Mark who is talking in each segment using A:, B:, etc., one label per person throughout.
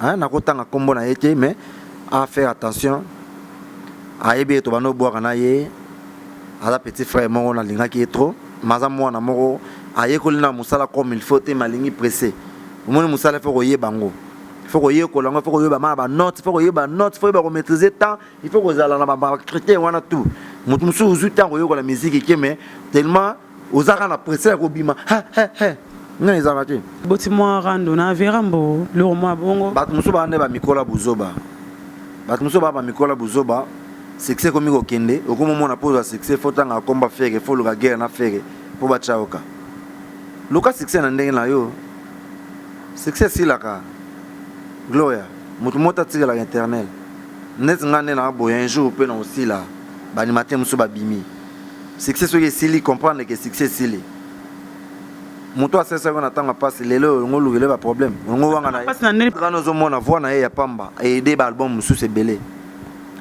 A: hein nakotanga kombo na yeke mais à faire attention à ébé to bano boire na ye ala petit frère mon na linga qui est trop maza mwana moko aye kolina musala comme il faut te malingi pressé omoni musala faut koye bango faut koye kolango faut koye ba ma ba note faut koye ba note faut ba maîtriser temps il faut kozala na ba critère wana tout mutu musu uzu temps koye kola musique qui mais tellement ozaka na pressé ko bima ha ha ha non ezakati
B: botima rando na verambo le moi bongo
A: bat musu ba ne ba mikola buzoba bat musu ba mikola buzoba succès comme ko kende okomo mona pose succès faut tanga komba faire faut le guerre na faire pour ba chaoka luka succès na ndenge na yo succès si la ka gloria mutu mota tire la éternel net ngane na boya un jour pe na aussi là ba ni matin musu ba bimi succès so ye sili comprendre que succès sili mutu asesa ko na tanga passe lelo ngolu le ba problème ngo wanga na
B: passe na nene
A: kana zo mona voix na ye ya pamba et aider ba album musu se belé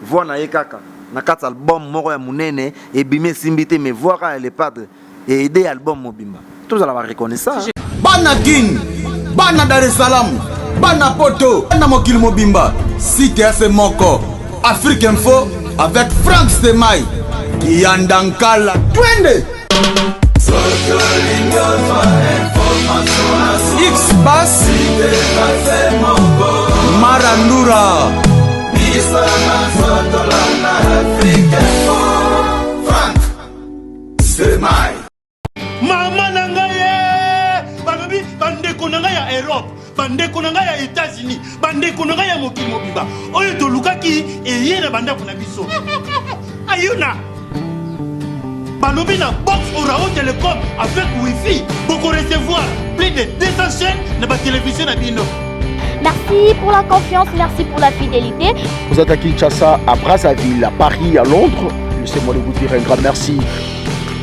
A: voix na ye kaka na kat album moko ya munene et bimé simbité mais voix ka les padres et aider album mobimba tous à la reconnaissance
C: bana kin bana Dar es Salaam bana poto bana mokil mobimba site ese moko Afrique Info avec Frank Stemai Yandankala twende X Bass Marandura Frank Stemai
D: Mama nangaye balobi bandeko nanga ya Europe bandeko nanga ya États-Unis bandeko nanga ya mokili mobimba oyo tolukaki eyena bandako na biso ayuna balobi na box Orao Telecom avec wifi pour recevoir plus de 200 chaînes na ba télévision na bino.
E: Merci pour la confiance, merci pour la fidélité.
F: Vous êtes à Kinshasa, à Brazzaville, à Paris, à Londres. Laissez-moi de vous dire un grand merci.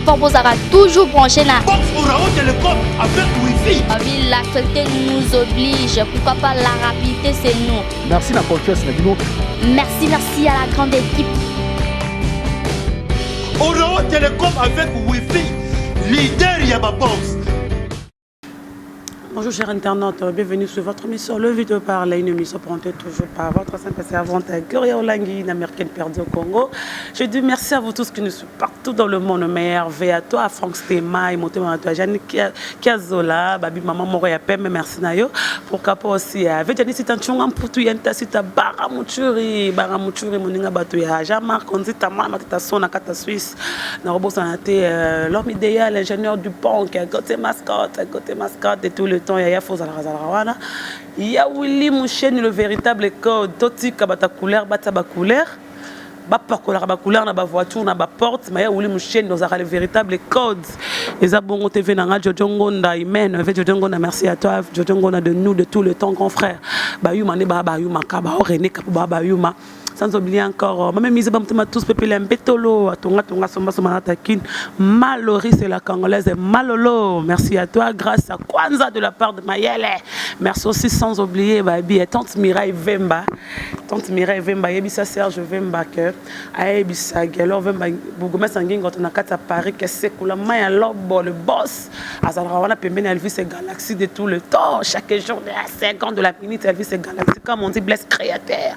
E: On vous aura toujours branché là.
D: Box Orao Telecom avec wifi.
E: L'actualité nous oblige. Pourquoi pas la rapidité, c'est nous.
F: Merci la confiance, Nabino.
E: Merci à la grande équipe.
D: Orao Telecom avec wifi. Leader Yaba Box.
B: Bonjour chers internautes, bienvenue sur votre émission Le Vidéo Parle, une émission présentée toujours par votre simple servante Gloria Olangi, une américaine perdue au Congo. Je dis merci à vous tous qui nous suivent partout dans le monde, merveille à toi, à Frank Stemai, Montemo à toi, Jeanne Kiazola, Babi Maman Moroya Pem, merci Nayo, pour Kapo aussi, avec Jani Sitanchunga Mputu Yenta Sita Baramuchuri, Moninga Batuya, Jean-Marc, on dit Tama, Matata Sona, Kata Suisse, Narobo Sanate, l'homme idéal, l'ingénieur du pont, côté mascotte de tout le temps, Yaya Fozalarawana. Il y a Willy Mouchen, le véritable code. Toti Kabata couleur, Bataba couleur. Bapa couleur, na ba voiture, na ba porte. Mais il y a Willy Mouchen, nous avons le véritable code. Les abonnés TV, Nanga, Jojongonda, Imen, Jojongonda, merci à toi, Jojongonda de nous, de tout le temps, grand frère. Bayuma, Bayuma, Kaba, René, Kaba, Bayuma. Sans oublier encore, même mise tous peuple Mbetolo, Tonga Soma Takin, Malori c'est la congolaise Malolo. Merci à toi, grâce à Kwanza de la part de Mayele. Merci aussi sans oublier Babi tante Mireille Vemba. Tante Mireille Vemba, Yebisa Serge Vemba que Aebisa Gelo Vemba Bougomé Sangin quand on a quatre à Paris que c'est cool Maya Lobo le boss. Azarawana Pembene Elvis et Galaxy de tout le temps. Chaque jour à 50 de la minute Elvis et Galaxy comme on dit blesse créateur.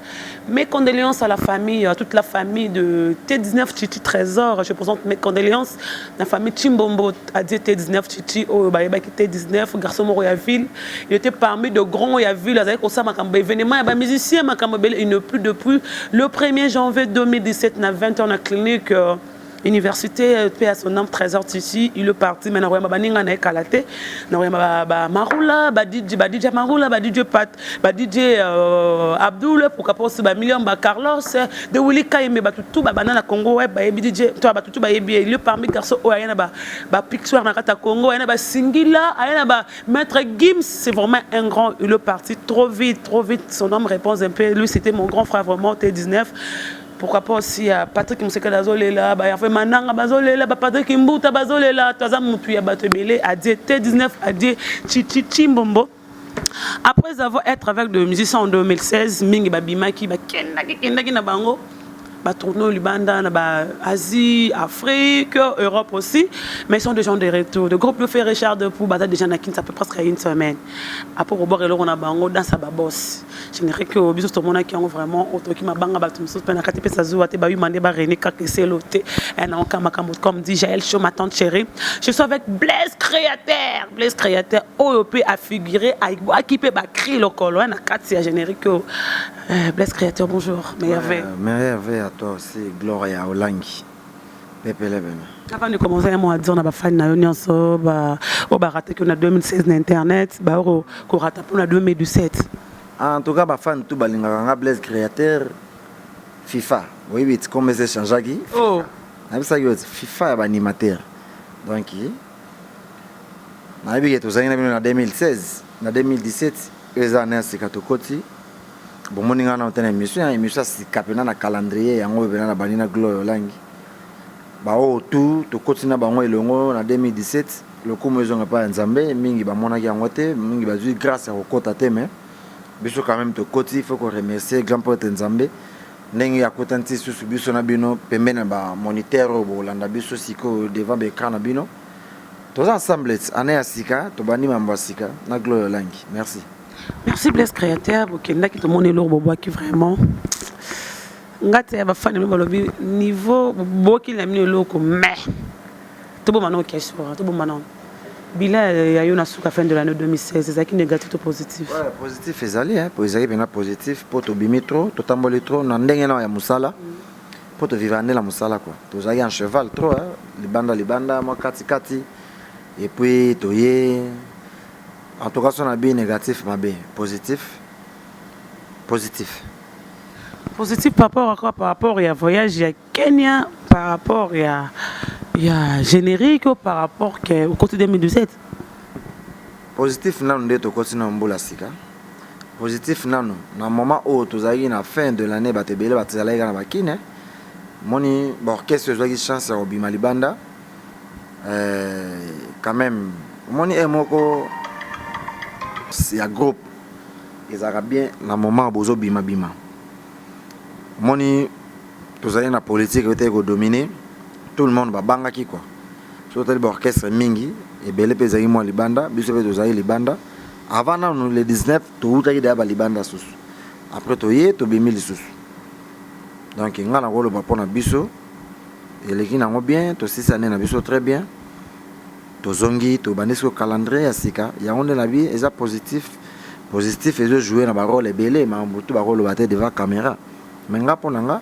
B: Mes condoléances à la famille, à toute la famille de T19 Chichi Trésor. Je présente mes condoléances à la famille Chimbombo à T19 Chichi, au T19, garçon Moroyaville. Il était parmi de grands Yaville, avec Osama Kambe, événement, il y a musicien Makambe, il ne plus depuis le 1er janvier 2017, à 20h dans la clinique. Université, paix à son nom, Trésor Tichi, il est parti, mais il y a un Kalate, il y a Maroula, DJ Maroula, DJ Pat, DJ Abdoul, pour qu'après million Carlos, de Willy Kaime, tout banana Congo, DJ, toi, tout il est parmi garçons, il y a Pixar Nakata Congo, il y a Singila, il y a Maître Gims, c'est vraiment un grand, il est parti trop vite, son nom répond un peu, lui c'était mon grand frère vraiment, T19. Pourquoi pas aussi Patrick Mousseka Dazolela, il y a Mananga Bazolela, Patrick Mbouta Bazolela, Toza Moutouya Batebele, Adie T19, Adie Chimbombo. Après avoir été avec des musiciens en 2016, Mingi Babimaki, Kendaki Nabango, tourner au Libanda, Asie, Afrique, Europe aussi. Mais ils sont des gens de retour. Le groupe Le Fait Richard de Pou, déjà ça fait presque une semaine. Après, on a bango dans sa boss. Je dirais que au biso tout le monde qui ont vraiment autoki mabanga batumso pena katipe sazoua te ba yumande ba René Kakeselote et na comme dit Jaël Chaud, ma tante chérie. Je suis avec Blaise Créateur. Blaise Créateur OEP a figuré à équiper ba cri le colo na kati générique. Blaise Créateur, bonjour.
A: Meilleur à toi aussi, Gloria Olangi. Pépele bene.
B: Avant de commencer, moi à dire on a pas fan na nyonso ba o ba raté que na 2016 na internet, ba ko rata pour na 2017.
A: En tout cas, ma fan tout balinga Blaise Créateur FIFA. Oui, vite comme c'est changé
B: Oh.
A: FIFA est animateur. Donc na bié to zanga na 2016, na 2017, les années c'est katokoti. Bon moninga na tena émission c'est capena na calendrier yango bena na banina Gloria Olangi. Ba o tout to kotina bango elongo na 2017, le kumo ezonga pa nzambe mingi ba monaki yango te, mingi ba zui grâce à okota te mais biso quand même to koti, il faut qu'on remercie grand pote nzambe ndenge ya kotanti susu biso na bino pembena ba moniteur bo landa biso siko devant be écran na bino tous ensemble ane ya sika to bani mambo sika na Gloria Olangi. Merci
B: Blaise Créateur bokenda ki to moni lor bobo ki vraiment ngate ba fan no balobi niveau boki la mini loko mais to bo manon question to bo manon Bila il y a eu une fin de l'année 2016, c'est ça qui est négatif ou positif?
A: Ouais, positif est allé, hein. Pour bien positif, pour te bimi trop, te tamboli trop, n'andenge na ya musala, pour te vivre la musala quoi. Tu as un cheval trop, hein. Libanda, moi kati, et puis toye. En tout cas, on a bien négatif, mais bien positif.
B: Positif par rapport à quoi? Par rapport à voyage, il y a Kenya, par rapport à il y a générique par rapport au côté 2017.
A: Positif non de to côté na mbola sika. Positif non na moment où tu as eu la fin de l'année ba te belé ba te zalaïga na bakine. Moni orchestre joue qui chance au Bimalibanda. Quand même moni emoko c'est un groupe ils a bien na moment bozo bima. Moni tu as eu na politique qui était dominée. Tout le monde va banga qui quoi. Surtout l'orchestre mingi et belé pezai moi libanda, biso pe tozai libanda. Avant nous le 19 tout tayi da ba libanda sous. Après toye to bimi lisusu. Donc ngana rolo ba pona biso et les qui n'ont bien, to 6 années na biso très bien. To zongi to banesko calendrier asika, ya on na vie est positif et de jouer na ba rôle belé mais tout ba rôle baté devant caméra. Mais nga ponanga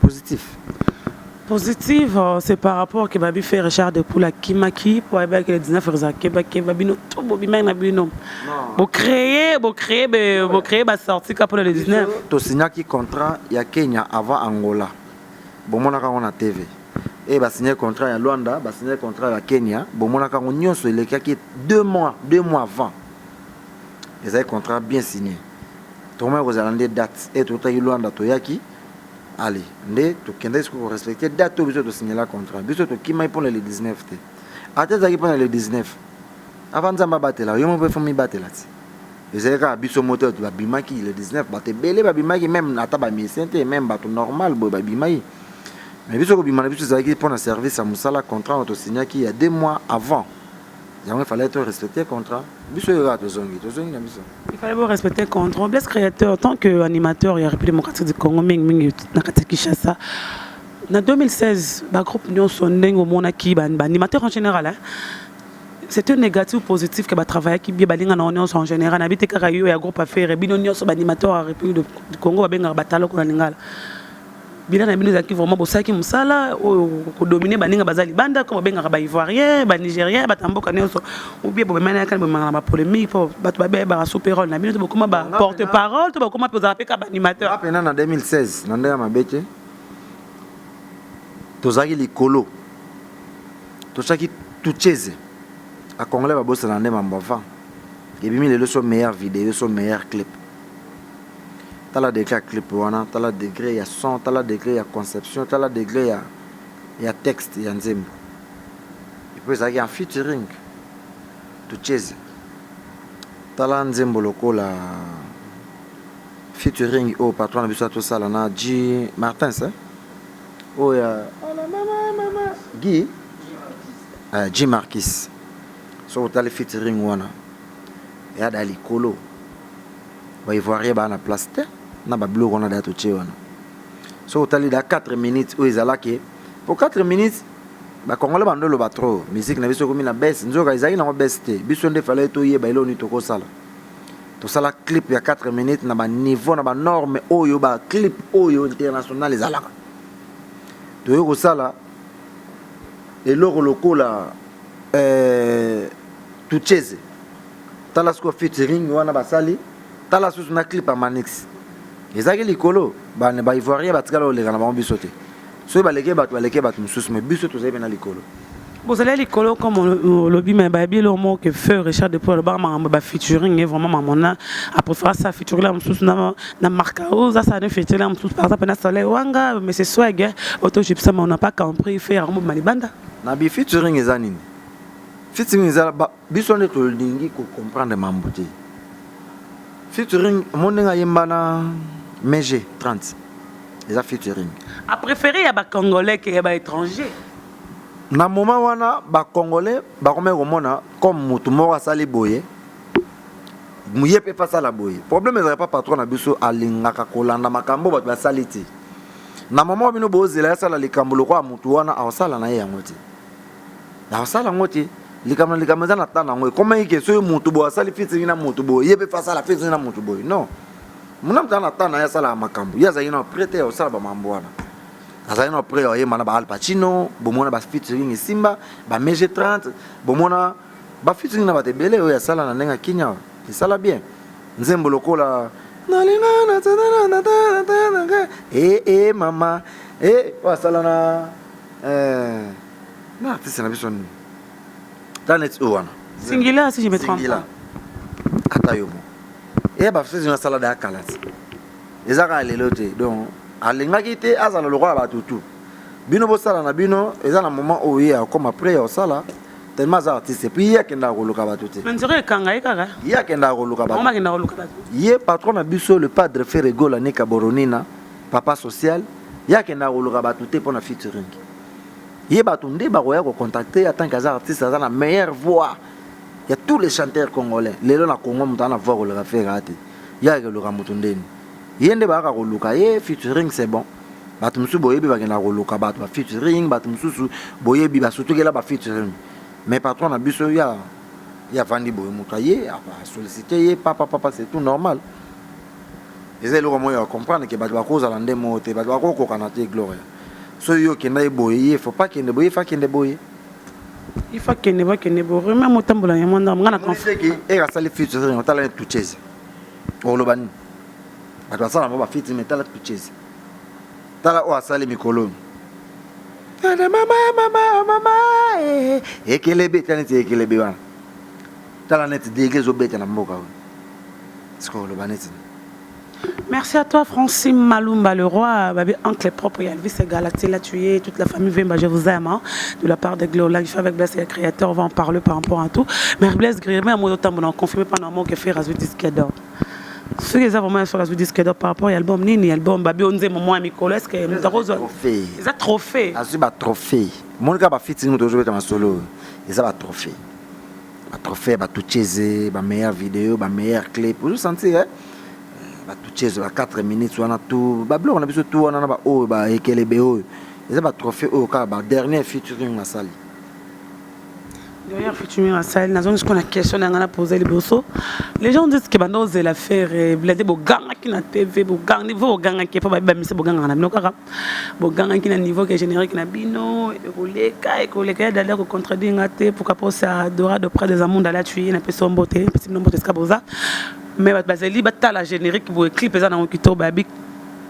A: positif.
B: Positif, c'est par rapport que Babi fait Richard de Poula Kimaki pour avec les 19 heures que Babino tout Bobimang na bino. Bo créer ba sortie pour les 19.
A: To signer qui contrat ya Kenya avant Angola. Bon mona ka on a TV. Et ba signer contrat ya Luanda, ba signer contrat ya Kenya, bon mona ka on nyonso le qui 2 mois avant. Les ay contrat bien signé. To moi vous allez date et to ta Luanda to yaki. Allez, tu connais ce qu'on respecte. Date où tu signer le contrat. Biso to qui m'a pour le 19 te. Attends ça qui pour le 19. Avant ça m'a battu là, yo me fait me battre là. Et c'est quand biso moteur tu va bimaki le 19, battre belé ba bimaki même ata ba mi santé même bateau normal ba bimaki. Mais biso ko bimana biso ça qui pour un service à musala contrat on to signer qui il y a 2 mois avant. Il fallait être respecté le contrat. Il
B: fallait respecter le contrat. Blaise Créateur, en tant qu'animateur, il y a République démocratique du Congo, Kinshasa. En 2016, le groupe Union Sondeng au Monaki, animateur en général, hein, c'était négatif ou positif que travailler qui bien balinga na union en général. Habité Karayo et un groupe à faire. Bino union sur animateur à République du Congo, babenga batalo ko lingala. Bila na bino zaki vraiment bosaki musala ko dominer baninga bazali banda comme benga ba ivoirien ba nigérien ba tamboka nyonso ou bien bomena kan bomanga ba polémique pour ba to ba ba super na bino to bokoma ba porte parole to bokoma poza peka ba animateur
A: apena na 2016 na ndenge mabete tozaki likolo tozaki tucheze a congolais ba bossa na ndenge mambava et bimi les leçons meilleures vidéos sont meilleurs clips. T'as la degré à clip, t'as la degré à son, t'as la degré à conception, t'as la degré à texte, il y a un zimbo. Et puis, il y a un featuring. Tu chaises. T'as la nzimbo loco la featuring au patron de tout ça là G Martins hein oh ya mama Guy G Marquis so tali featuring wana ya dali kolo ba ivoirien ba na place te na ba blog on a dato che wana so tali da 4 minutes où ezala ke pour 4 minutes ba congolais bando lo ba trop musique na biso komi na baisse nzoka ezali na baisse te biso nde fallait to yeba ilo ni toko sala to sala clip ya 4 minutes na ba niveau na ba norme oyo ba clip oyo international ezalaka to yo ko sala eloko lokola tucheze tala sko featuring wana basali tala susu na clip a Manix ezaki likolo ba ne ba ivoirien batikala oleka na bango biso te so baleke bato mususu mais biso tozayi na likolo
B: vous allez l'école comme lobby mais ba bien le mot que feu Richard de Paul ba ma featuring est vraiment mamona après faire ça featuring là mususu na markao ça ne featuring là mususu par exemple na soleil wanga mais c'est swag auto gypsum on n'a pas compris faire mo malibanda
A: na bi featuring ezanini featuring ezala biso ne to lingi ko comprendre mambote featuring monenga yembana Mege 30 eza featuring
B: a préféré ya ba congolais que ya ba étranger
A: na moment wana ba congolais ba komé komona comme mutu moko asali boye muye pe pasa la boye problème ezala pas patron na biso alingaka kolanda makambo bato basali ti na moment bino bozela ya sala likambo lokwa mutu wana awasala na ye yango ti awasala ngo ti likambo za na tana ngo comment ike so mutu bo asali fiti na mutu bo ye pe pasa la fiti na mutu boye non muna mta na tana ya sala makambo ya za ina prêter au sala ba mambo wana azali na prêt ye mana ba Al Pacino bomona ba featuring Simba ba Mege 30 bomona ba featuring na batebele oya sala na nenga kinya sala bien nzembo lokola mama wa sala na artiste na biso Tanet Owana
B: Singila si je me trompe pas
A: Katayomo ba featuring na sala da kalati ezaka lelote donc alingaki te azala lokola batutu bino bosala na bino eza na moment oye comme après ya osala tellement za artiste puis ya kenda koluka batutu
B: mais nzore kanga ikaka
A: ya kenda koluka batutu
B: mama kenda koluka batutu
A: ye patron na biso le padre Ferregola Nika Boronina papa social ya kenda koluka batutu pour na featuring ye batunde ba koya ko contacter en tant qu'artiste za na meilleure voix il y a tous les chanteurs congolais lelo na Congo mutana voix ko le faire ate ya ke lo kamutundeni yende ba ka koluka ye featuring c'est bon batu musu boyebi ba kena koluka batu ba featuring batu musu boyebi ba sotukela ba featuring mais patron na biso ya vandi boye mutu ye a solliciter ye papa c'est tout normal ezelo comme yo comprendre que batu ba koza la ndemo te batu ba ko kanate gloire so yo kenda boye ye faut pas kende boye fa kende boye
B: il faut kende ba kende bo même motambola ya mwanda ngana
A: conflit et ka sali featuring on tala tout chase olobani bato basala mo bafiti me tala tuchezi tala o asali mikolo tala mama ekelebe tani te ekelebe wana tala net dege zo beta na mboka wana siko lo baneti.
B: Merci à toi Francine Malumba le roi babi oncle propre Elvis Galati là tu es toute la famille Vemba je vous aime hein, de la part de Glola je fais avec Blaise le créateur on va en parler par rapport à tout mais Blaise Grimé à moi d'autant on confirmé pendant moi que fait Razou disque d'or. Ce qui est vraiment sur la disque d'or par rapport à l'album Nini album babi on dit moment Mikolo est-ce que
A: trophée
B: ça trophée
A: azu ba trophée mon gars ba fitting toujours être en solo et ça ba trophée ba tout cheze ba meilleure vidéo ba meilleure clip vous sentez hein ba tout cheze ba 4 minutes on a tout ba blog on a besoin tout on a ba oh ba ekelebe oh et ça ba trophée oh ka ba dernier featuring na sali.
B: D'ailleurs, featuring à Sahel, nous avons une question à poser les bossos. Les gens disent que maintenant c'est l'affaire et blindé boganga qui na TV boganga niveau boganga qui est pas bien mais c'est boganga na minokara boganga qui na niveau qui est générique na bino écoleka d'aller au contredire ngate pour qu'après ça dora de près des amondes à la tuer na personne beauté petit nombre de scaboza mais bazeli bata la générique pour clip ça na kito babi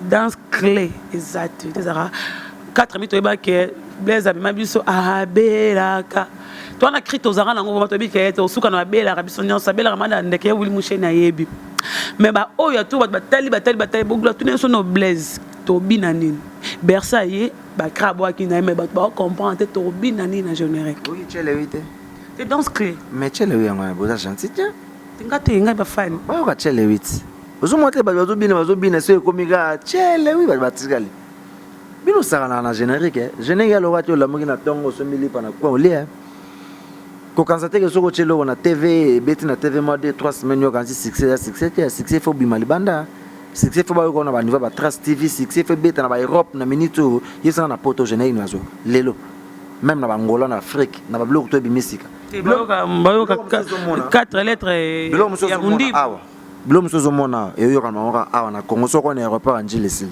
B: danse clé exact ezara 4 minutes et ba que Blaise abimabiso abelaka toi on a écrit aux arans nango bato bikete osuka na bela rabiso nyonso bela ramana ndeke wuli musheni ayebi mais ba oyo to batali bogla tout neso no Blaise to binanini bersa ye ba krabo akina mais bato ba comprendre to binanini na générique
A: oui chele wite
B: c'est danse clé
A: mais chele wi yango boza gentil tiens
B: tingate nga ba fan
A: ba ka chele wite Ozo monter bazo bina c'est comme gars chele oui batikali. Bino sara na générique générique ya lokati la mokina tongo so mili pana kwa olia. Ko kanzate ke soko chelo na TV beti na TV moi 2-3 semaines yo kanzi succès faut bima libanda. Succès faut ba ko na ba niveau ba Trace TV succès faut beta na ba Europe na minito yesa na poto générique nazo. Lelo même na Angola na Afrique na ba bloc to bimisika.
B: Bayoka 4 lettres ya mundi.
A: Blom sozo mona et yo kana awa na Congo soko na aéroport Angeles.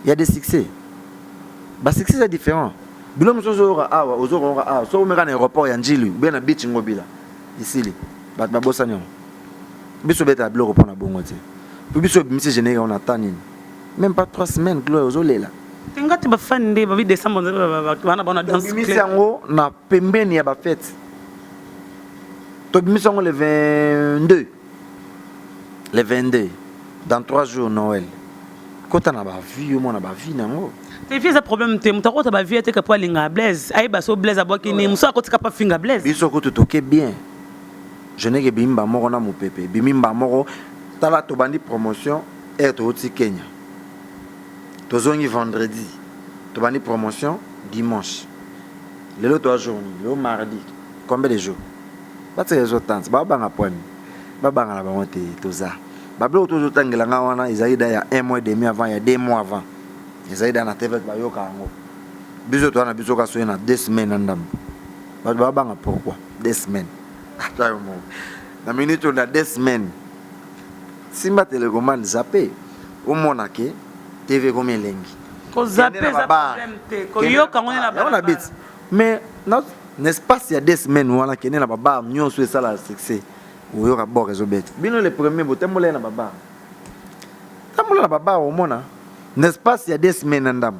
A: Il y a des succès. Bah succès c'est différent. Blom sozo awa ozoko awa so meka na aéroport ya Njili bien na beach ngobila. Ici li. Ba bossa nyo. Biso beta bloc pour na bongo te. Biso bimisi générique on attend nini. Même pas 3 semaines gloire ozolela.
B: Ngati ba fan de ba vi décembre bana bana danse.
A: Bimisi yango na pembeni ya ba fête. To bimisi yango le 22. Le 22, dans 3 jours, Noël. Quand on a ma vie, on a ma vie, non?
B: Tu fais un problème, tu as ma vie, tu as pas linga blaze. Aïe, bah, so blaze à boire qui n'est pas quand tu pas finger blaze.
A: Biso ko toke bien. Je n'ai que bimba moro na mon pépé. Bimba moro, t'as la tobandi promotion et to oti Kenya. Tozongi vendredi. Tobandi promotion dimanche. Le lot 3 jours, le mardi. Combien de jours? Pas très autant. Ba banga point. Babanga na bango te toza bablo to tangela nga wana izaida ya 1 mois et demi avant ya 2 mois avant izaida na TV ba yoka ngo biso to na biso ka so na 2 semaines ndam babanga pourquoi 2 semaines atayo mo na minute na 2 semaines simba telecommande zappé au monake TV comme elengi
B: ko zappé za problème te ko yoka ngone na
A: ba bit mais n'est-ce pas il y a 2 semaines wana kene na baba nyonso esala succès. Ou yoka bo réseau bête. Bino le premier bout tembolé na baba. Tambola na baba au mona. N'est-ce pas il y a 2 semaines ndam.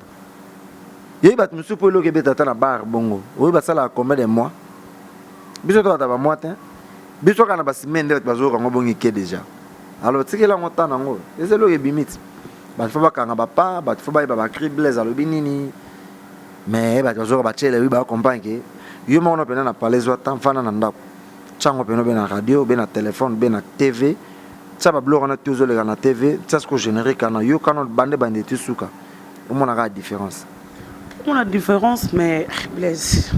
A: Yé bat monsieur pour le bête ata na bar bongo. Oui ba sala combien de mois? Biso to ata ba mois tin. Biso kana ba semaine de bazo ka ngobongi ke déjà. Alors tikela ngota na ngo. Ese lo bimit. Ba fa ba kanga ba pa, ba fa ba cri blaze alo binini. Mais ba bazo ba chele oui ba comprendre que yo mo no pena na palais wa tan fana na ndako. Chango peno ben na radio, ben na téléphone, ben na TV. Ça va bloquer na toujours le na TV, ça ce que générique na yo quand bande bande tisuka. On a la différence.
B: On a différence mais Blaise.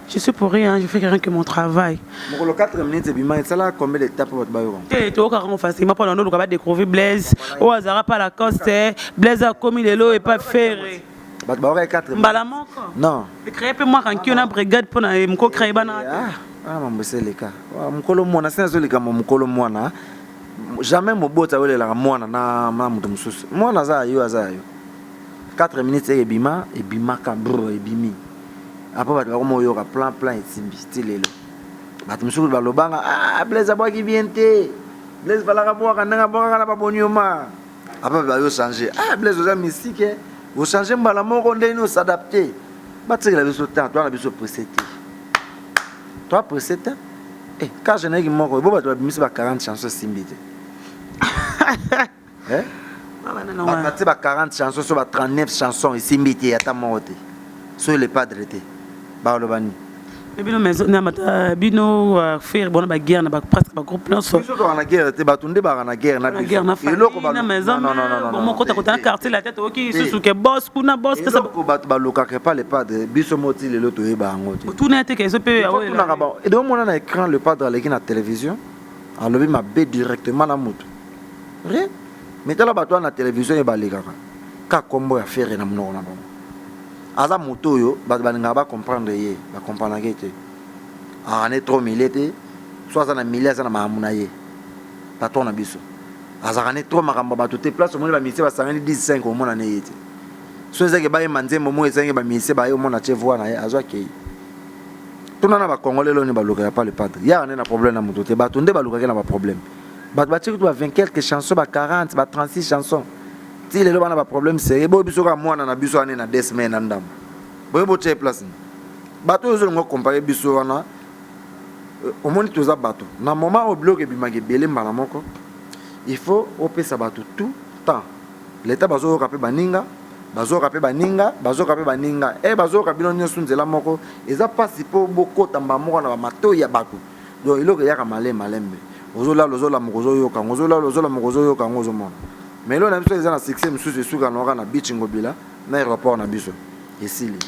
B: Je suis pour rien, je fais rien que mon travail.
A: Mon le 4 minutes bima ça là combien d'étapes pour votre bayo.
B: Et tu au facilement pendant nous va découvrir Blaise. Au hasard pas la coste, Blaise a commis les lots et pas ferré.
A: Bah ba 4
B: Mbalamoko.
A: Non.
B: Créer peu moi quand qui on a brigade pour na mko créer bana.
A: Ah mambo seleka. Mukolo mwana sina zolika mukolo mwana. Jamais mobota wele la mwana na mamuto mususu. Mwana za yo azayo. 4 minutes et bima ka bro et bimi. Après ba ko yo ka plan etimbi stilelo. Ba mususu ba lobanga Blaise aboa ki bienté. Blaise bala ka boa kana boa kana ba bonyoma. Après ba yo changer. Blaise oza mystique. Vous changez mbala moko ndeni s'adapter. Ba tsela biso temps, toi na biso précédé. Toi précédé. Quand je n'ai que mon robot, tu vas me 40 chansons simbité. Hein? Non, 40 chansons, sur 39 chansons et simbité à ta morte. Sur les pas de l'été. Barlobani.
B: Bino maison na mata bino faire bona ba guerre na ba presque ba groupe non so.
A: Biso to na guerre te batunde ba na guerre na
B: biso. Eloko ba na maison. Non. Bon kota kota na quartier la tête oki susu ke boss kuna boss que ça.
A: Ko ba loka ke pas le padre biso moti le loto e ba ngoti.
B: Tout na te ke so pe
A: awe. Et donc mon na écran le padre avec na télévision. Alors ma bé directement na moto. Rien. Mais là ba toi na télévision e ba leka ka kombo ya faire na mnoko na ba. Aza moto yo balinga ba comprendre ye ba comprendre que on est trop milité soit ça na milliers ça na mamuna ye patron na biso azakane trop makamba ba tout place au moins ba misi ba 15 au mona na yete so ezake ba manzembo mo ezake ba misi ba yo mona chevoa na ye azwa ke tuna na ba congolais lo ni ba loka pas le padre ya on a problème na moto te ba tunde ba loka na ba problème ba tiki tu ba 20 quelques chansons ba 40 ba 36 chansons. Si les gens ont un problème sérieux, ils sont na biso ane na 2 semaines ndam. Boy bo tche place. Bato zo ngo comparer biso wana. Au moins tous bato. Na moment au bloc et bimage belé mbala moko. Il faut opesa bato tout temps. L'état bazo kapé baninga, bazo kapé baninga. Et bazo kapé nyonso nzela moko. Eza pas si po boko tamba moko na mato ya bato. Donc il y a ka malembe. ozola lozola mokozo yoka ozola lozola mokozo yoka ngozo mona mais là na biso eza na succès mususu esuka na na beach ngobila na aéroport na biso esili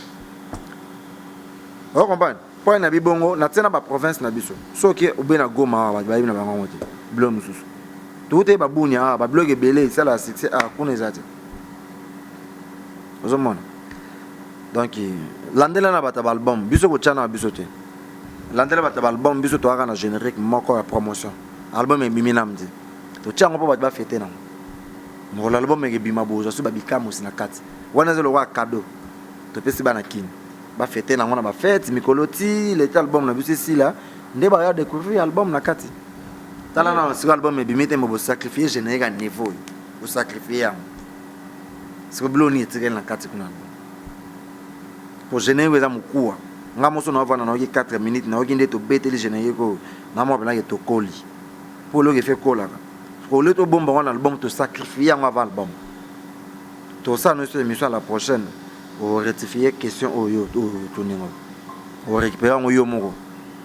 A: o comprendre point na bibongo na tena ba province na biso soki obena Goma ba na bango te blom mususu tout est babunya ba blog ebele ça la succès kuna ezati ozo mona donc landela na bata album biso ko chana biso te landela bata album biso to aka na générique moko ya promotion album ebimi namdi to chango po ba fêter na mo l'album ebima bozo so ba bikamusi na kati wana zelo wa cadeau to pesi bana kin ba fêter na ngona ba fête mikoloti le album na biso si là nde ba ya découvrir album na kati tala na si album ebimi te mo bo sacrifier générique à niveau bo sacrifier am c'est bloni etikela na kati kuna pour générer za mukua ngamo so na vana na 4 minutes na okinde to beteli générer ko na mo bana ke to koli pour le fait kola pour le to bomba on album to sacrifier en avant album to ça nous émission la prochaine pour rectifier question oyo to ningo o récupérer oyo moko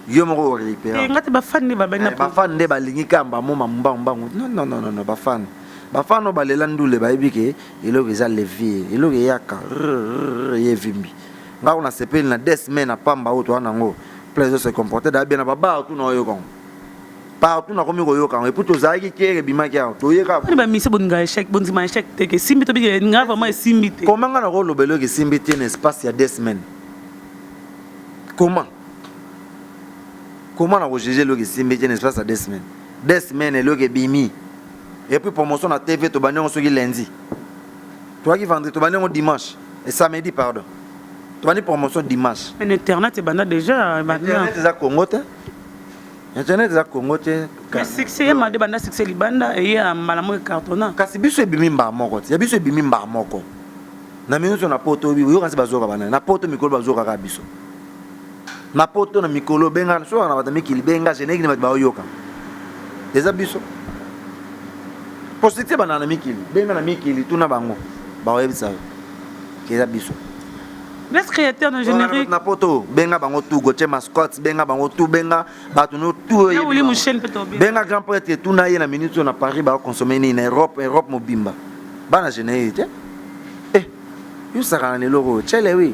A: o récupérer
B: ngati ba fan ni ba bana
A: ba fan nde ba lingi kamba mo mbangu non ba fan bafano balela ndule baibike eloko eza levier eloko yaka yevimbi nga on a sepeli na 2 semaines à pamba auto anango plaisir se comporter da bien na baba tout na yoka partout na komi ko yoka et pour to zaki kere bimaki a to yeka
B: ba mise bonga échec bonzima échec te que simbi to bi nga vraiment simbi te
A: comment nga na ko lobelo ke simbi te en espace ya 2 semaines comment na ko juger lo ke simbi te en espace ya 2 semaines 2 semaines lo ke bimi. Et puis promotion à TV, tu vas sur lundi. Toi qui vendredi, tu vas dimanche. Et samedi, pardon. Tu vas promotion dimanche.
B: Mais Internet, est déjà.
A: Internet, c'est à Congo. Internet, c'est à Congo.
B: Mais succès, ma demande succès libanda et il y a malamou cartonnant.
A: Kasi biso bimimba moko. Ya biso bimimba moko. Na minuto na poto bi yo kasi bazoka bana. Na poto mikolo bazoka ka biso. Na poto na mikolo benga so na bata mikili benga jeneki ni ba yoka. Eza biso. Positif banana mikili benga na mikili tuna bango ba webisa keza biso
B: les créateurs de générique
A: na poto benga bango tout goche mascotte benga bango tout benga batu no tout benga grand prêtre tuna ye na minute na Paris ba consommer ni na Europe mobimba bana générique yo saka na loko chele wi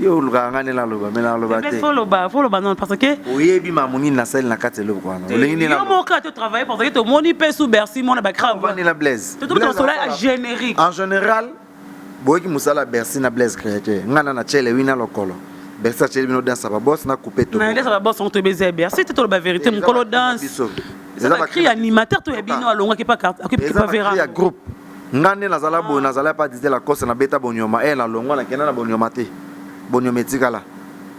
A: yo luganga ne la loba mena loba te
B: faut le non parce que
A: oyebi mamuni na salle na kati loko kwana olengi
B: na mo ka to travailler parce que to moni pe sous Bercy mon ba grave
A: on la Blaise
B: tout le soleil générique
A: en général boki musala Bercy na Blaise créateur ngana na chele wina lokolo Bercy chele bino dansa ba boss na couper to
B: na dansa ba boss on te baiser Bercy c'était la vérité mon colo danse c'est pas cri animateur to ebino alonga ki pas carte ki pas vera
A: ya groupe ngane nazala bo nazala pas dire la cause na beta bonyoma na longwa na kena na bonyoma te bonyoma etikala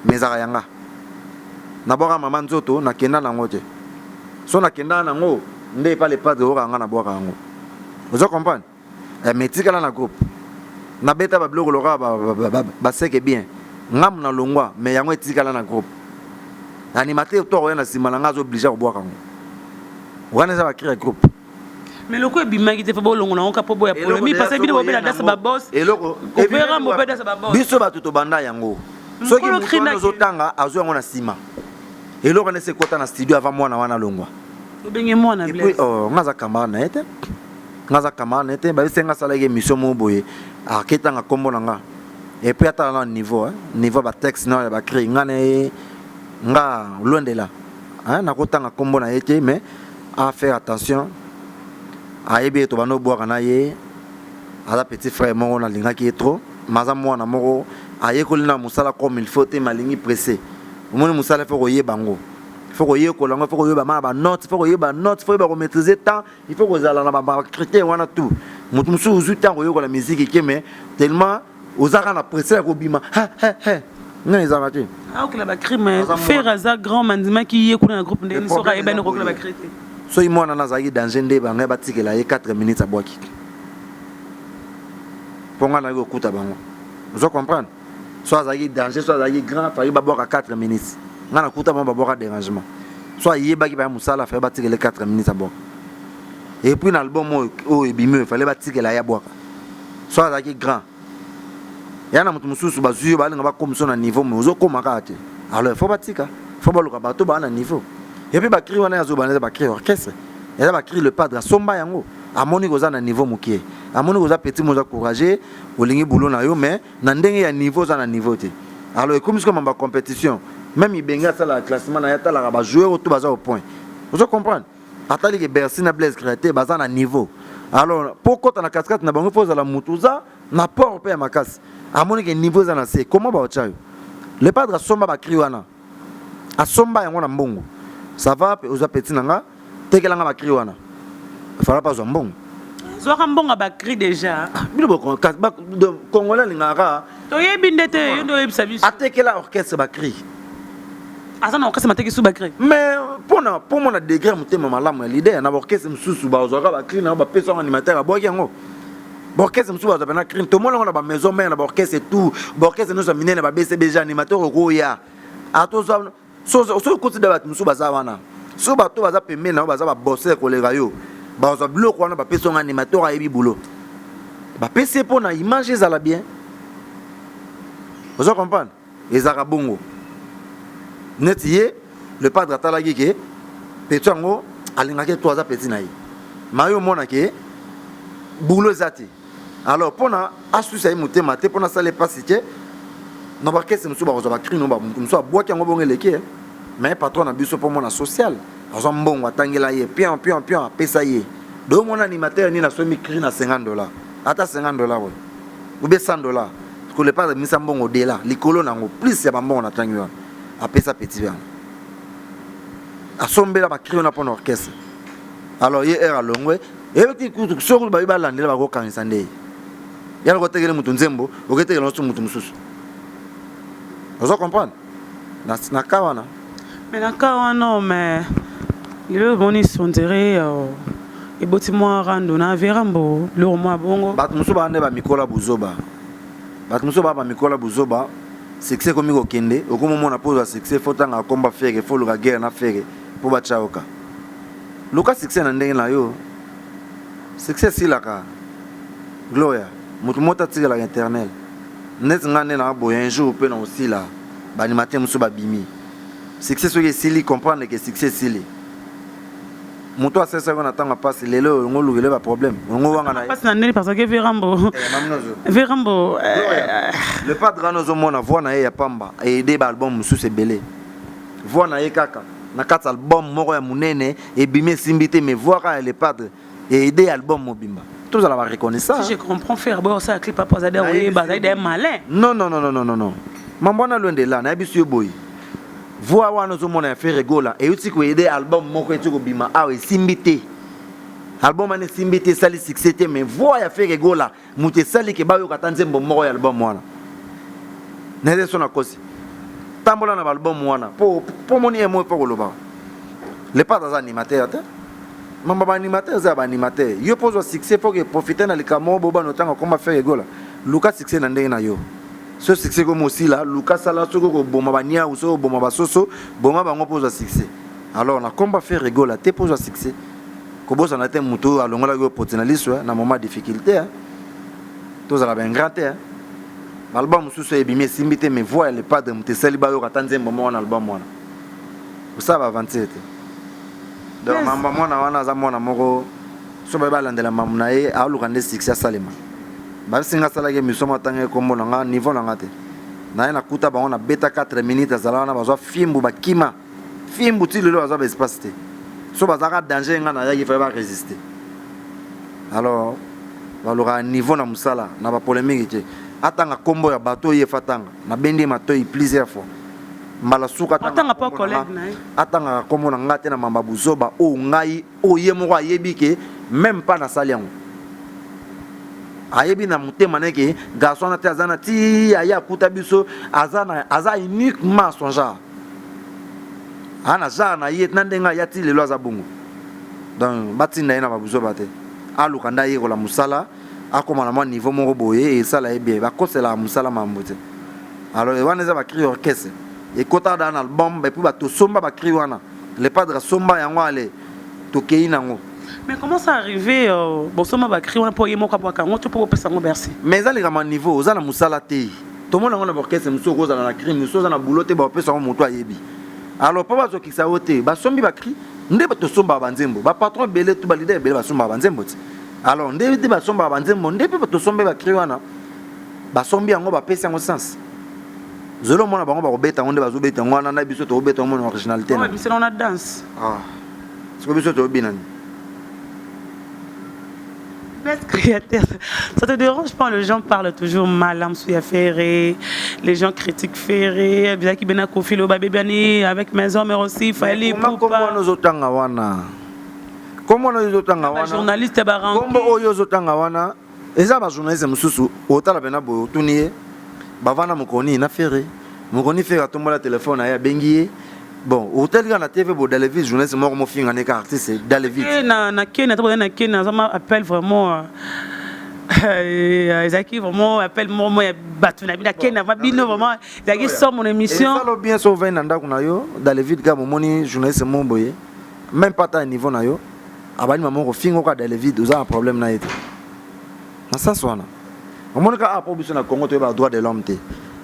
A: mezaka yanga na boka mama nzoto na kenda na ngote so na kenda na ngo nde pas les pas de oranga na boka ngo vous comprenez metikala na groupe na beta ba blog loka ba seke bien ngam na longwa mais yango etikala na groupe animateur to na simala nga zo obligé ko boka ngo wana za ba créer groupe.
B: Mais le coup est bien qui te fait bon on a pour polémique parce que bino bobela dasa ba boss
A: eloko
B: opéra mo beda sa boss
A: biso ba tuto banda yango soki muto zotanga azo yango na sima eloko ne se kota na studio avant moi na wana longwa
B: obenge moi na Blaise
A: oh ngaza kamana ete ba senga sala ke mission mo boye aketanga kombo nga et puis ata na niveau ba texte na ba créer ngane nga loin de là na kotanga kombo na ete mais à faire attention ayebi to bano boaka na ye ala petit frère moko na linga ki trop maza mwana moko ayekoli na musala comme il faut te malingi pressé omoni musala faut koye bango faut koye kolango faut koye ba ma ba note faut koye ba note faut ko maîtriser temps il faut kozala na ba critère wana tout mutu musu uzu temps koye ko la musique ki mais tellement ozaka na pressé ko bima ngani zaka te
B: ok la ba crime faire ça grand mandima ki ye ko na groupe ndeni so ka e bana ko la ba crité
A: so il mona nazaki danger nde banga batikela ye 4 minutes abwaki ponga na go kuta bango vous comprenez so azaki danger so azaki grand fari babwaka 4 minutes ngana kuta bango babwaka dérangement so yebaki ba musala fari batikela 4 minutes abwaka et puis na album o ebimi fallait batikela ya bwaka so azaki grand yana mutu mususu bazuyo balinga bakomisa na niveau mais ozo komaka te alors faut batika faut baluka bato ba na niveau et puis bakri wana yazo baneza bakri orchestre eza bakri le padre asomba yango amoni koza na niveau mokie amoni koza petit moza courageux olingi boulot na yo mais na ndenge ya niveau za na niveau te alors comme comme ba compétition même ibenga ça la classement na yata la ba joueur tout baza au point vous comprenez atali que Bercy na Blaise créateur baza na niveau alors pourquoi tu na cascade na bango faut la mutuza na port pe makasi amoni que niveau za na c'est comment ba ochayo le padre asomba bakri wana asomba yango na mbongo ça va aux petits nanga tekelanga bakri wana fala pas mbongo
B: Zoka mbonga bakri déjà
A: bilo congolais lingara
B: toyebi ndete yo ndo yebisa biso
A: atekela orchestre bakri
B: azana orchestre mateki sous bakri
A: mais pour mon degré mutema malamu l'idée na orchestre msusu ba zoka bakri na ba pesa animateur aboki yango orchestre msusu ba na crin to mona ba maison mère na orchestre et tout orchestre nous amine na ba BCBG animateur ko ya atozo so côté de bat msusu baza wana so bato baza pembe na baza ba bosser kolera yo baza bloc wana ba pesa animateur ayebi boulot ba PC pour na image za la bien vous comprenez ezaka bongo netiye le padre atalaki ke petit yango alingaki to aza petit na ye mayo mona ke boulot zati alors pona asusa mutema te pona sale pasi ke na ba kese msuba ko ba crino ba msuba boaki yango bongo eleke mais patron na biso pour mona social azo mbongo atangela ye pian pesa ye do mona animateur ni na somi cri na $50 ata $50 ouais ou bien $100 que le padre misa mbongo de là likolo nango plus ya mbongo na tangi wana apesa petit bien asombela ba cri na pona orchestre alors ye era longwe et petit coup soko ba landela ba ko kanisa ndé yalo ko tegele mutu nzembo oketegele no mutu mususu vous comprenez na kawana
B: mais na kawana mais le boni sondere et botimo rando na verambo le mo bongo
A: bat musu ba ande ba mikola buzoba bat musu ba mikola buzoba succès comme ko kende okomo mona pose succès fotanga komba fere fo luka guerre na fere po ba chaoka luka succès na ndenge na yo succès silaka gloria mutu mota tigela éternel net ngane na boya un jour pe na aussi là ba animateur musu ba bimi succès so ye sili comprendre que succès sili mutu asesa ko na tanga passe lelo ngolukele ba problème ngo wanga na
B: passe na neli parce que verambo
A: le padre nozo mona voix na ya pamba et aider ba album musu se belé voix na ye kaka na kat album moko ya munene et bimé simbité mais voix ka le padre et aider album mobimba tous à la reconnaissance
B: si je comprends faire bon ça clip pas ça oui bah ça malin
A: non mambona loin de là na bisu boy voix wana zo mona faire rigola et uti ko aider album moko etu ko bima awe simbité album ane simbité sali succès mais voix ya faire rigola muté sali ke ba yo katanze mbomoko ya album wana nede sona kosi tambola na album wana po moni emo po koloba le pas dans animateur ta mamba ba animateur za ba animateur yo pozo succès faut que profiter na likamo boba no tanga comment faire rigola luka succès na ndenge na yo ce succès comme aussi là Lucas sala soko ko boma bania ou so boma basoso boma bango pose succès alors na combat faire rigola te pose succès ko bosa na te muto alongola yo potenaliste na moment difficulté tous ala ben grand album sous e bimé simbité mais voix le pas de mute saliba yo katanze mboma na album wana ça va avancer donc mamba mwana wana za mwana moko so ba balandela mamuna e a lukande succès salima ba singa sala ke misoma tanga kombo nga niveau nga te na ina kuta ba on a beta 4 minutes azala na bazwa fimbu ba kima fimbu ti lelo bazwa ba espace te so bazaka danger nga na ya ki fa ba résister alors ba lora niveau na musala na ba polémique te atanga kombo ya bato ye fatanga na bendi matoi plusieurs fois mbala suka
B: atanga pas collègue na
A: atanga kombo na ngate na mamba buzoba o ngai o ye moko ayebi ke même pas na saliango ayebi na mutema neke garçon na te azana ti aya kuta biso aza uniquement son genre ana genre na yet na ndenga ya ti lelo azabungu donc batinda ina babuzoba te aluka nda yekola musala akoma na mwa niveau moko boye et sala e bien bakosela musala mambote alors e wana za ba cri orchestre e kota da na album ba pu ba to somba ba cri wana le padre somba yango ale to keina ngo.
B: Mais comment ça arrivé bon soma ba cri wana po yemo ka po kango to po pesa ngo bercy
A: mais za le kama niveau za na musala te to mona ngona orchestre muso ko za na cri muso za na boulotte ba pesa ngo moto ayebi alors po bazokisa ote basombi bakri nde batosomba banzembo ba patron belé tout ba leader belé basomba banzembo ti alors nde te basomba banzembo nde pe batosomba bakri wana basombi yango bapesi yango sens zolo mona bango bakobeta ngo nde bazobeta ngo wana na biso to obeta ngo na originalité
B: na biso na danse
A: c'est biso to binani.
B: Créateur. Ça te dérange pas, les gens parlent toujours mal, Ferré, les gens critiquent Ferré, bien qu'il y ait Kofi le Babébani avec mes hommes aussi, il fallait
A: comment nous autant awana comment nous autant awana
B: journaliste baran
A: comment oyo autant awana eza ba journaliste mususu otala bena bo tuniye bavana mukoni na Ferré mukoni Ferré atombola téléphone aya bengiye. Bon, hôtel dans la TV, dans les villes, journaliste, moi, mon film, artiste, dans les villes.
B: Kenya, ça m'appelle vraiment. Zaki vraiment appelle moi Batuna bila Kenya, Mabino vraiment. Zaki sort mon émission.
A: Ça bien sauvé nanda kunayo dans les villes, comme mon journaliste mon boye. Même pas à niveau nayo. Abani maman ko fingo ka dans les villes, vous avez un problème na été. Na ça soana. Au moins ka approbition na Congo, tu as droit de l'homme.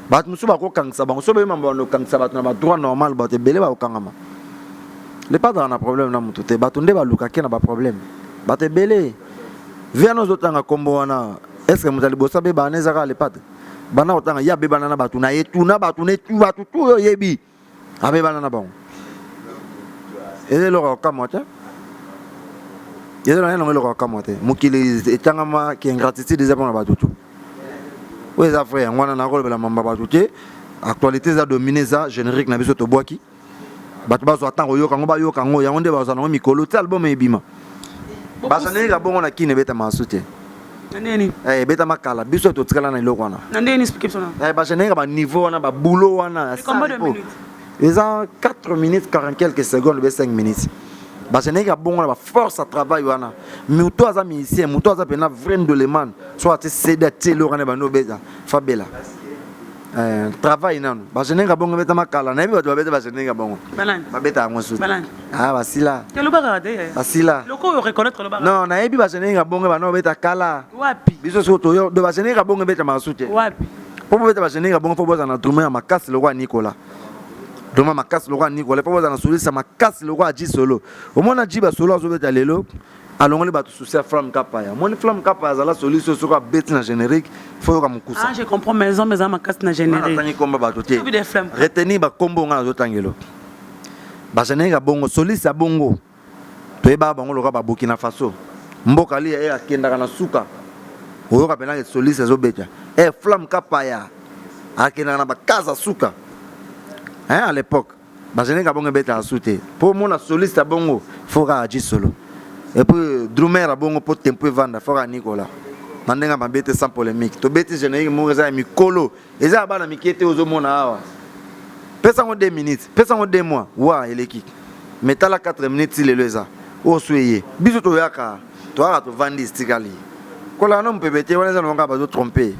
A: Bat musu ba ko kangsa bango so be mambo no kangsa bat na ba droit normal ba te belé ba okangama le pas dans un problème na mutu te batunde ba luka ke na ba problème ba te belé via nos otanga kombo wana est ce que mutali bosa be ba neza ka le pat bana otanga ya be bana na batuna yetuna batune tu batu tu yo yebi abe bana na bango ele lo ka mota ele lo ka mota mukili etangama ki ingratitude des abona batutu. Oui, ça frère, on a rôle de la mamba batouté. Actualité ça dominer ça générique na biso to boaki. Batu bazo attendre yo kango ba yo kango ya onde bazo na mikolo ti album ebima. Basa nenga bongo na kine beta masute.
B: Nani?
A: Beta makala biso to tikala na iloko wana.
B: Nani explique ça?
A: Basa nenga ba niveau wana ba boulot wana.
B: Combien de minutes?
A: Ils ont 4 minutes 40 quelques secondes be 5 minutes. Basa nenga bongo na ba force à travail wana. Muto aza musicien, muto aza pena vrai ndoleman. Soit c'est telo wana ba no beza. Fabela. Travail non. Basa nenga bongo beta makala na bi beta basa nenga bongo.
B: Balan.
A: Ba beta ngosu.
B: Balan.
A: Ah basila.
B: Tu le bagarder.
A: Basila.
B: Loko reconnaître le bagarder.
A: Non, na bi basa nenga bongo ba no beta kala.
B: Wapi?
A: Biso soto yo de basa nenga bongo beta masute.
B: Wapi?
A: Po beta basa nenga bongo po boza na drumer makasi le roi Nicolas. Doma makasi le roi Nicolas po boza na solisa makasi le roi Ji solo. Au mona Ji ba solo azo beta lelo. Alongoli ba to souci flamme kapaya. Mon flamme kapaya za la solution sur ka bête na générique, faut ka mukusa.
B: Ah, je comprends maison mais ma casse na générique.
A: Tani komba ba toté.
B: Des flammes.
A: Retenir ba kombo nga zo tangelo. Ba générique bongo solisa bongo. To eba bango lo ka ba Burkina Faso. Mboka li e akenda na suka. Oyo ka pena solisa zo beta. Flamme kapaya. Akenda na ba casa suka. À l'époque, ba générique bongo beta asute. Pour mon solista bongo, faut ka Ji solo. Et puis, Drumer a bon pour tempo vendre, fora Nicolas. Nandenga mabete sans polémique. To bete générique moureza mikolo. Eza bana mikete ozo mona awa. Pesa ngo 2 minutes, pesa ngo 2 mois. Wa eleki. Metala 4 minutes le leza. O soyé. Biso to yaka. To ara to vandi stikali. Kola no mpebete wana za longa ba zo tromper.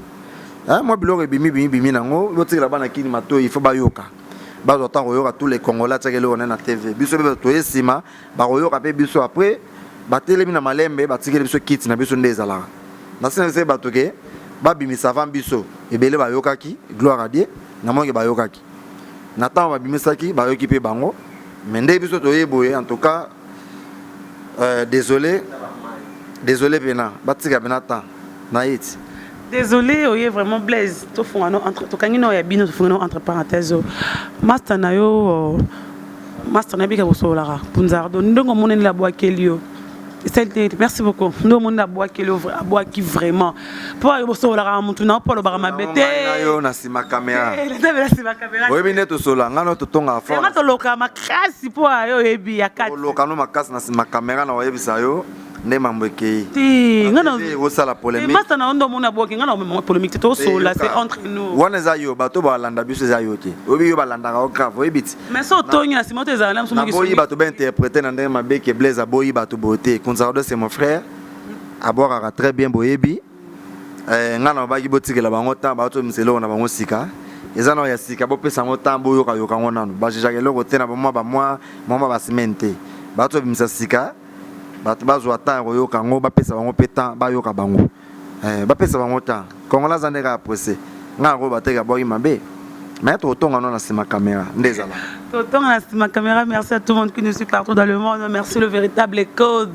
A: Hein, moi biloko bimi nango, lotikela bana kini mato il faut bayoka. Bazo tango yoka tous les Congolais tsakelo na TV. Biso be to esima, ba yoka pe biso après. Batelemi na malembe batikeli biso kiti na biso ndeza la na sense batoke babimisa van biso ebele bayokaki gloire à Dieu na monge bayokaki na temps babimisaki bayoki pe bango mais nde biso toyeboye en tout cas désolé pena batika pena temps na it
B: désolé oye vraiment Blaise to fungano entre to kangino ya bino to fungano entre parenthèses master na yo master na bika bosolara punzardo ndongo monene la boakelio. Merci beaucoup. Nous on a bois qui vraiment. Pour aller au la montuna pour le barama bête.
A: Yo na sima caméra. Oui bien tout cela. Ngano to tonga fort.
B: Ngano to loka makasi pour yo ebi ya kati.
A: Loka no makasi na sima caméra na oyebisa yo. Ne mambeke.
B: Ti ngano
A: o sala polémique.
B: Masta na ondo mona boki ngano polémique to sola c'est entre nous.
A: Wana za yo bato ba landa biso za yo te. Obi yo ba landa ka grave oyebiti.
B: Mais so tonya sima to za na
A: so boyi bato ba interpréter na ndenge mabeke Blaise aboyi bato beauté. Konzardo c'est mon frère. Abora très bien boyebi. Ngana ba ki botikela bango ta bato mselo na bango sika. Ezana ya sika bo pesa ngo tambo yo ka yo kango nanu. Ba jage loko te na moi ba semente. Bato bimsa sika. Bato bazo atanga yo kango ba pesa bango petan ba yo ka bango. Ba pesa bango ta. Kongola zandeka apressé. Nga go bateka boyi mabe. Mais autant on a ma caméra. Désolé.
B: Autant on a ma caméra. Merci à tout le monde qui nous suit partout dans le monde. Merci le véritable code.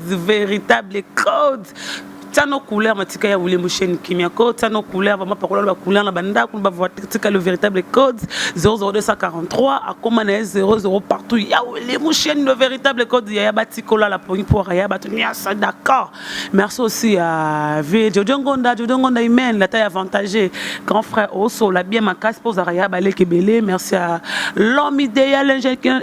B: Tiens nos couleurs, matika ya wule mouchen kimiako. Tiens nos couleurs, vraiment par la couleur la banda, qu'on va voir le véritable code 00243 à commandé 00 partout. Ya wule mouchen le véritable code. Ya batikola la poigne pour ya batunia ça d'accord. Merci aussi à Jojongonda Imen la taille avantagée. Grand frère Osso la bien ma casse pour Zaraya Balé Kebele. Merci à l'homme idéal,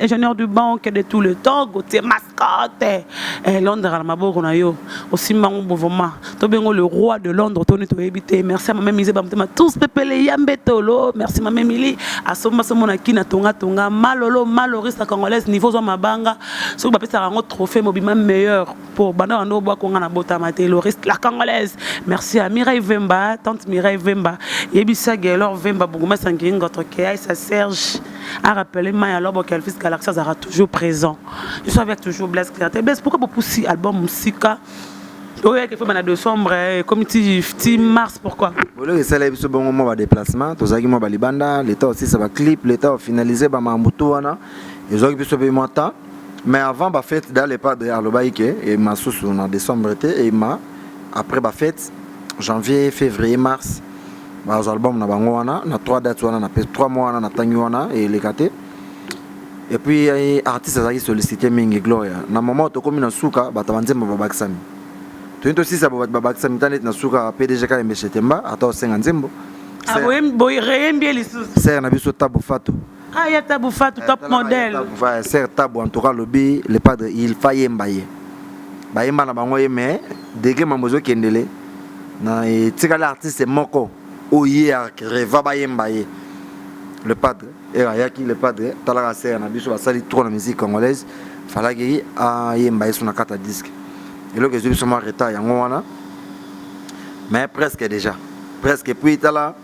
B: ingénieur du banque de tout le temps. Gauthier mascotte. Et Londres à la Mabo Ronayo. Aussi Mamou Bouvoma. Tobengo le roi de Londres, Tony Toébité. Merci à ma mère Isé Bamtema, tous pepele Yambetolo. Merci à ma mère Mili, à Soma Somonaki, na Tonga, Malolo, Maloriste, la Congolaise, niveau Zomabanga. Ce que ça rend trophée mobile meilleur pour Bana Ando Boakonga na Botamate, Loriste, la Congolaise. Merci à Mireille Vemba, tante Mireille Vemba, Yebissa Gaylor Vemba, Bougouma Sanguine, votre Kéaï, sa Serge. À rappeler, Maya Lobo, qu'elle fils Galaxy sera toujours présent. Je suis avec toujours Blaise Créateur. Blaise, pourquoi vous poussez album Musika? Oui, il faut que décembre, comme tu mars, pourquoi?
A: Oui, c'est là que bon moment de déplacement. Tous les gens qui libanda, l'État aussi ça va clip, l'État va finaliser ba mambutuana. Ils ont plus de temps. Mais avant la fête dans les pas de Alobaïke et ma sous en décembre et ma après la fête janvier, février, mars. Ba album na bango wana na 3 dates wana na 3 mois wana na tangi wana et les caté. Et puis artistes qui sollicité mingi Gloria. Na moment to comme na suka ba tabanzemba ba baksami. Tu es aussi ça pour battre ça mitane na suka PDG ka mbeshe temba ata 50 nzembo.
B: Ah oui, boy bien les sous.
A: C'est na biso Tabu Fatou.
B: Ah ya Tabu Fatou top modèle.
A: C'est Tabu en tout cas lobby le padre il faille mbaye. Baye na bango mais degré mamozo kendele na tika l'artiste moko oye reva baye mbaye. Le padre et ayaki le padre talaka ser na biso basali trop la musique congolaise falaki a yembaye sur na carte disque. Et là que je suis en retard mais presque déjà presque puis là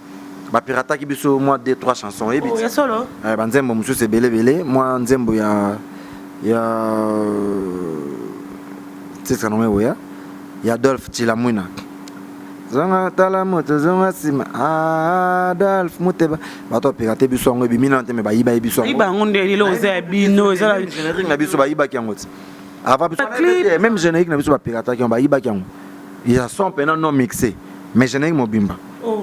A: ba pirata qui biso moi 2-3 chansons et
B: il y a solo
A: banzembo monsieur c'est belé moi nzembo ya c'est ça non ya Adolphe Chilamwina zanga tala moto zanga sima Adolphe muteba bato pirata biso ngo bimina nteme ba yiba biso ngo
B: iba ngonde lilo za bino za
A: générique na biso ba yiba ki ngoti. Avant, même générique, n'a pas pirata qui ont baïba qui ont. Ils sont pendant non mixés, mais générique mobimba.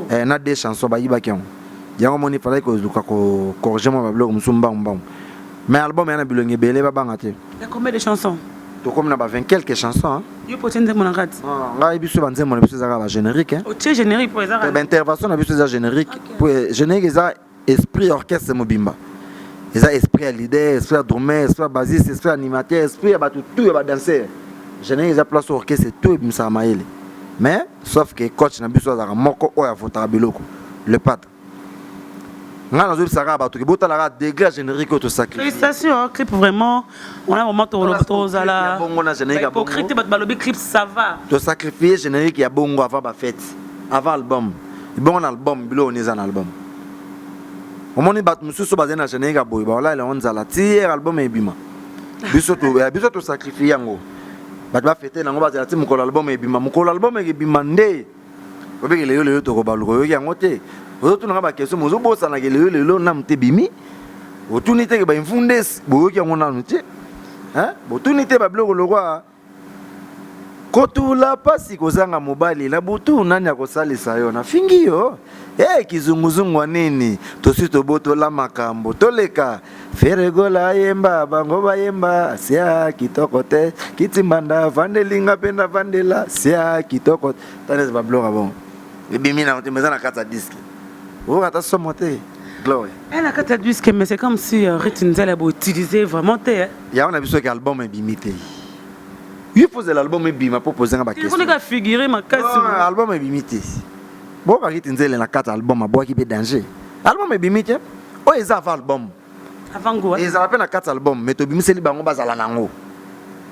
A: Il y a des chansons baïba qui ont. Il y a un moment il fallait que je corrige mon blog musumba mbam. Mais album il y a bilongi belé ba bangate.
B: Il y a combien de chansons?
A: To comme na ba 20 quelques chansons.
B: You potende mon rat.
A: Là il biso banze mon biso za ba générique hein.
B: O tché générique pour ça.
A: Intervention na biso za générique. Pour générique ça esprit orchestre mobimba. Ils ont esprit à l'idée, esprit à drummer, esprit à bassiste, esprit à animateur, esprit à tout à danser. Je n'ai pas place au orchestre, c'est tout ça maïle. Mais sauf que coach n'a besoin d'un moko ou à votre biloko, le pâte. On a besoin de ça rabat, qui botte à la dégâts générique auto sacrifice.
B: Félicitations, clip vraiment. On a vraiment tout le à la.
A: On a générique.
B: Pour critiquer votre balobi clip ça va.
A: To sacrifier générique il y a bongo avant la fête, avant l'album. Bon album, bilo on est un album. Au moment où monsieur so basé na générique à boy ba là il on zala tier album e bima biso to sacrifier yango ba fêter nango ba zala ti mukolo album e bima mukolo album e bima nde obeke le to ko baluko yango te ozo nga ba question mozo bosa na le na mte bimi otunité ke ba infundes bo yango na mte hein otunité ba bloko lokwa kotula pasi kozanga mobali na butu nani akosalisa yo na fingi yo kizunguzungu nini tosi toboto la makambo toleka feregola yemba bango bayemba sia kitoko te kitimbanda vandelinga penda vandela sia kitoko tanez ba bloga bon ebimina otemeza na kata disque o ata somote glory
B: na kata disque mais c'est comme si Ritinzel a utilisé vraiment te
A: ya on a biso que album ebimité. Il faut que l'album est bima pour poser une question.
B: Il faut figurer ma question.
A: L'album est bimité. Bon, par exemple, il y a 4 albums à boire qui est danger. L'album est bimité. Oh, ils ont un album.
B: Avant quoi?
A: Ils ont à peine 4 albums, mais tu bimis c'est les bango bazala nango.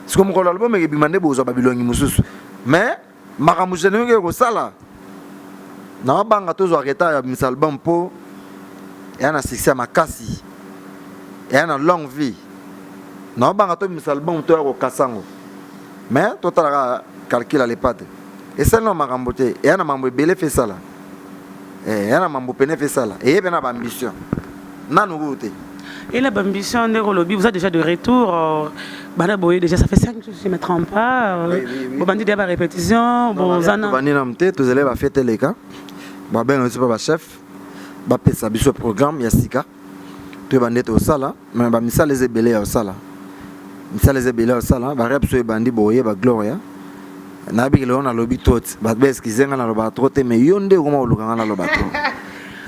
A: C'est comme quand l'album est bimandé pour Babylone mususu. Mais makamujene ko sala. Na banga tozo arrêter mis album pour et un succès makasi. Et un longue vie. Na banga to mis album to ko kasango. Mais tout à calcul à l'épate. Et ça non m'a remboté. Et un mambo belé fait ça là. Et un mambo pené fait ça là. Et il y a une ambition. nanu te.
B: Et la ambition de Rolobi, vous êtes déjà de retour. Déjà, ça fait 5 jours, je ne me trompe pas. Vous bandit déjà répétition. Bon, Zana.
A: Vous allez faire les cas. Vous allez faire chef. Vous allez faire ce programme. Yassika. Vous allez faire ça là. Mais vous allez faire les ébélés au sala. Vous allez faire les ébélés au sala. Vous allez faire bandi boye ba gloria. Na bi le on a lobby tout. Ba bes ki zenga na loba trop te me yonde ko ma na loba trop.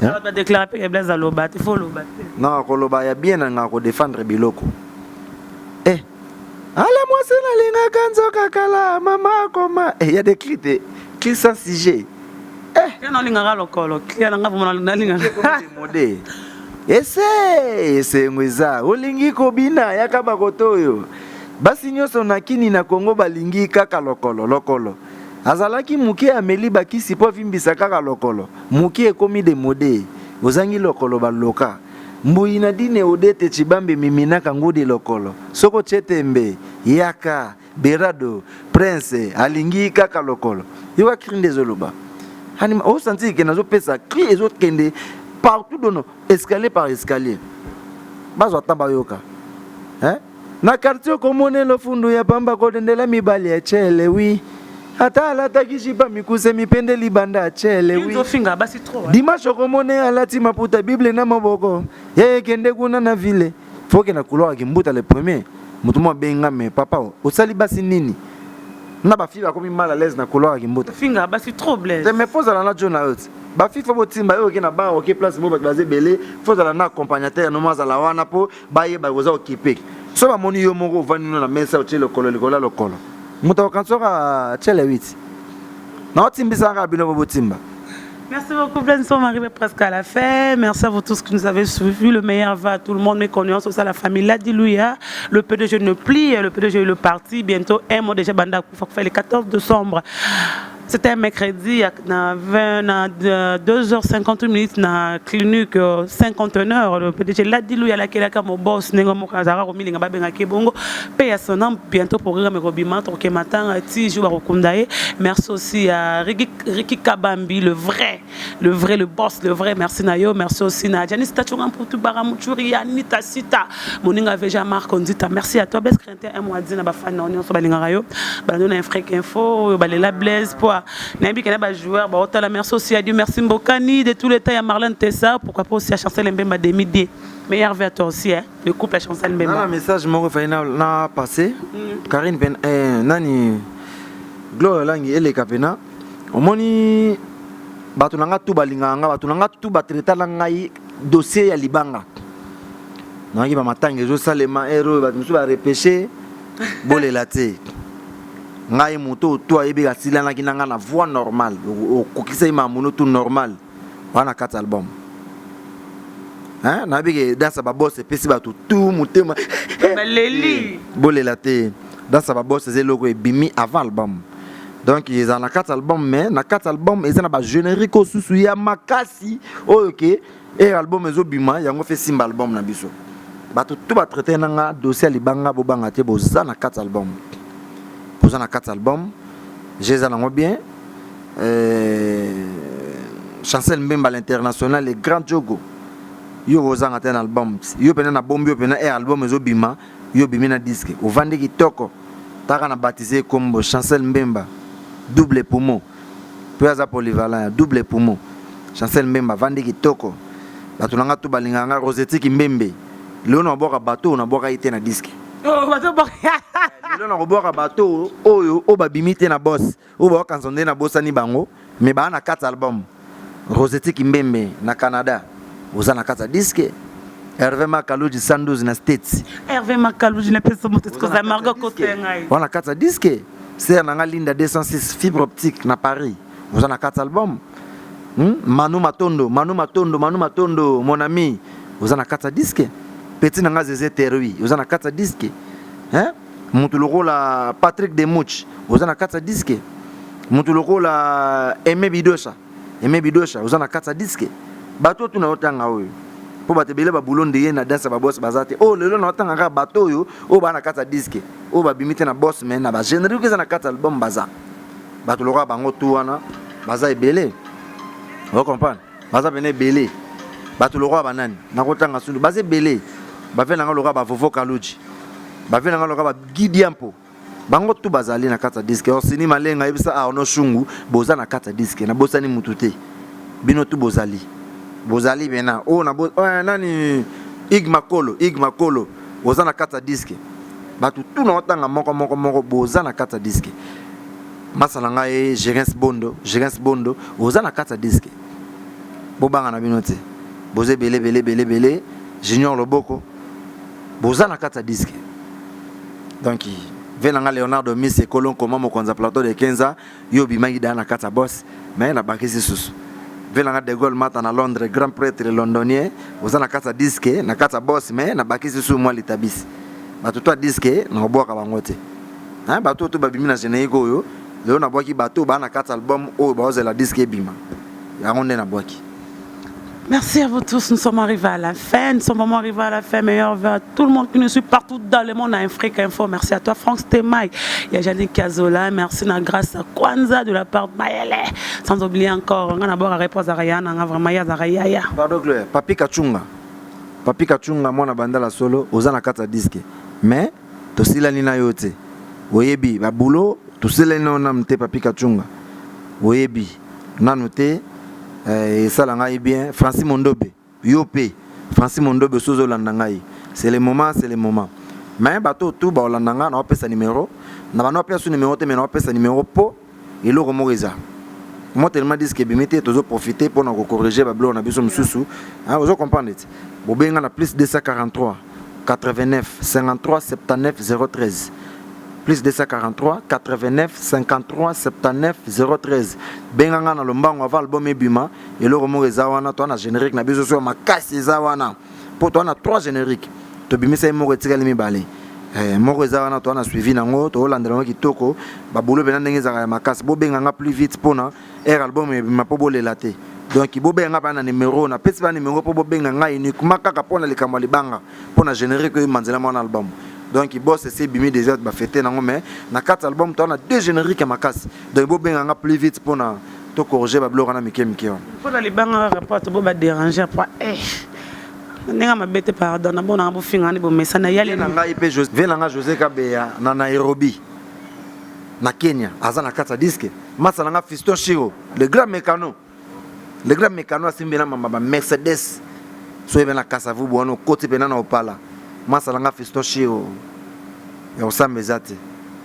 B: On va déclarer que Blaise a loba, il faut loba.
A: Non, ko loba ya bien nga ko défendre biloko. Eh. Allez moi c'est la linga kanzo kakala mama koma. Eh, il y a des cris sans sujet.
B: Eh, non linga lokolo, qui a nga vumana linga.
A: Modé. Ese ngweza olingi kobina yakaba kotoyo. Basi nyoso nakini na Kongo balingi kaka lokolo. Azalaki muke ameli bakisi po vimbisa kaka lokolo. Muke ekomi de modé. Ozangi lokolo baloka. Mbuina dine odete chibambe miminaka ngudi lokolo. Soko chetembe, yaka, berado, prince, alingi kaka lokolo. Yoka krinde zoluba. Hanima o senti ke nazo pesa cri les autres kende partout dans escalier par escalier. Bazo tamba yoka. Hein? Na quartier komone lo fundu ya pamba ko dendela mibali ya chele oui. Ata la takijipa mikuse mipende libanda chele oui.
B: Ils finga basi trop.
A: Dimanche komone alati maputa Bible na maboko. Yeye kende kuna na vile. Faut que na couloir kimbuta le premier. Mutumo benga me papa osali basi nini? Na ba fille comme mal à l'aise na couloir kimbuta.
B: Finga basi trop blaise.
A: Mais faut ça na jona out. Ba fille faut botimba yo ke na ba OK place mo ba baser belé. Faut ça na accompagnateur no maza la wana po ba ye ba goza occupé. So ba moni yo moko vani na mesa o chelo lokolo. Muta kansoka chele 8. Na otimbisa nga bino botimba.
B: Merci beaucoup, Blaise. Nous sommes arrivés presque à la fin. Merci à vous tous qui nous avez suivis. Le meilleur va à tout le monde. Mes condoléances aussi à la famille Ladilouya. Le PDG ne plie. Le PDG est le parti. Bientôt, un mois déjà, Banda Koufa fait le 14 décembre. C'était un mercredi, à 2h50 dans la clinique 51h. Le PDG Ladilouya, laquelle a mon boss, Nengomo Kazara, Romilinga Babenga Kebongo, paye à son nom, bientôt programme Robima, Torque Matin, Tijou Barokundaye. Merci aussi à Ricky Kabambi, le boss, le vrai. Merci Nayo, merci aussi à Janis Tachouran pour tout Baramouchouri, Anita Sita, Moninga Veja Marc Ondita. Merci à toi, Blaise Crinté, un mois de Zina Bafana, on est sur Balingarayo, Balandona Infrek Info, Balela Blaise, pour Nabi Kanaba joueur, merci aussi à Dieu, merci Mbokani, de tous les temps à Marlène Tessa, pourquoi pas aussi à Chancel Mbemba de midi. Meilleur vers toi aussi, hein, le couple à Chancel Mbemba.
A: Non, message mon refait na passé. Karine Ben nani Gloire Langi ele kapena. Omoni batunanga tu balinganga, batunanga tu batreta langai dossier ya libanga. Nangi ba matange zo salema ero batmusu ba repêcher bolela te. Ngai moto toi ebi gasila na kinanga na voix normale o kokisa ima mono tout normal wana kat album hein na bige dansa ba boss pesi ba tout mutema
B: Leli
A: bolela te dansa ba boss zeloko ebimi avant album donc ils en a 4 albums mais na 4 albums ils en a ba générique susu ya makasi OK et album ezo bima yango fait simba album na biso ba tout ba traiter nanga dossier libanga bobanga te boza na 4 albums. Vous en avez 4 albums, j'ai bien. Chancel Mbemba l'international, les grands Jogo. Yo vous en avez un album. Yo pena na bombe, yo pena un album zo bima, yo bimi na disque. Au vende ki toko, taka na baptisé comme Chancel Mbemba, double poumon. Peu à polyvalent, double poumon. Chancel Mbemba vende ki toko. Batunanga tu balinganga Roseti ki Mbembe. Leo na boka bateau, na boka ite na disque.
B: Oh, bateau
A: Lelo na koboka bateau oyo o babimite na boss o ba kanzonde na bossa ni bango mais ba na 4 albums Roseti Kimbembe na Canada oza na 4 disque Hervé Makalouji 112 na States
B: Hervé Makalouji na pesa moto koza Margot Kotengai
A: wana 4 disque c'est na Linda 206 fibre optique na Paris oza na 4 albums Manu Matondo mon ami oza na 4 disque Petit nanga Zezé Terui oza na 4 disque hein Moutuloko la Patrick Demouch, vous en avez 4 disques. Moutuloko la Aimé Bidocha, vous en avez 4 disques. Bateau tu n'as autant à eux. Pour battre belle baboulon de yena danse ba boss bazate. Oh le long autant à bateau yo, oh ba na 4 disques. Oh ba bimite na boss mais na ba générique na 4 albums baza. Bateau bango tout wana, baza est belé. Vous comprenez? Baza venez belé. bato le roi banani nakotanga sulu baze belé bave nanga le roi ba Vovo Kaluji bave nanga le roi ba Gidiampo bango tu bazali na kata disque osini malenga ebisa Arno Shungu boza na kata disque na bosani mutute bino tu bozali bena na nani Igma Kolo boza na kata disque bato tu na otanga moko boza na kata disque masala ngai Gerens Bondo boza na kata disque bobanga na bino te boze belé Junior Loboko boza na kata disque donc venanga Leonardo Miss Colon comment mo konza plateau de 15 ans yo bimangi na kata boss mais na bakisi susu venanga de Gaulle mata na Londres grand prêtre londonien boza na kata disque na kata boss mais na bakisi susu moi litabisi bato to disque na boka bango te hein bato to babimi na généiko yo leo na boki bato ba na kata album o ba la disque bima ya ngonde na boki.
B: Merci à vous tous, nous sommes arrivés à la fin, meilleur vœu à tout le monde qui nous suit partout dans le monde à Afrique Info. Merci à toi Franck Stemay, il y a Janine Kazola, merci na grâce à Kwanza de la part de Mayele. Sans oublier encore, on a d'abord à répondre à Ryan, on a vraiment Yazaraya.
A: Pardon Claire, Papi Kachunga, moi na banda la solo, ozana kata disque. Mais, to sila nina yote. Oyebi, ba boulot, to sila nina onamte Papi Kachunga. Oyebi, nanote. Et ça l'a bien Francis Mondobe Yopé Francis Mondobe Sozo Landangai c'est le moment mais bateau tout ba Landanga na opesa numéro na ba no opesa numéro te mais na opesa numéro po et le remoriza moi tellement dis que bimité toujours profiter pour nous corriger ba blo na biso mususu hein vous comprenez bobenga na plus 243 89 53 79 013 plus 243 89 53 79 013 benganga na lombango avant album ebima et le romo ezawana to na générique na biso so makasi ezawana pour toi na 3 génériques to bimisa mo retikali mibale mo ezawana to na suivi nango to landela kitoko ba bolo bena ndenge za makasi bo benganga plus vite pona album ebima po bolela te donc bo benga ba na numéro na pesi ba numéro po bo benganga uniquement kaka pona likamwa libanga pona générique manzela mon album. Donc il bosse c'est bimi déjà ba fêter nango mais na 4 albums to na 2 génériques makas donc bo benga plus vite pour na to corriger ba blora na mike
B: pour les banga rapport bo ba déranger pas ninga mabete pardon na bona bo finga ni bo mesana yale
A: na ngai pe José Kabeya na Nairobi na Kenya azana 4 disque masa na Fiston Chiro le grand mécano asimbena mama Mercedes so ebena kasavu bono côté pena na opala Masalanga Fiston Chiro et on s'amezate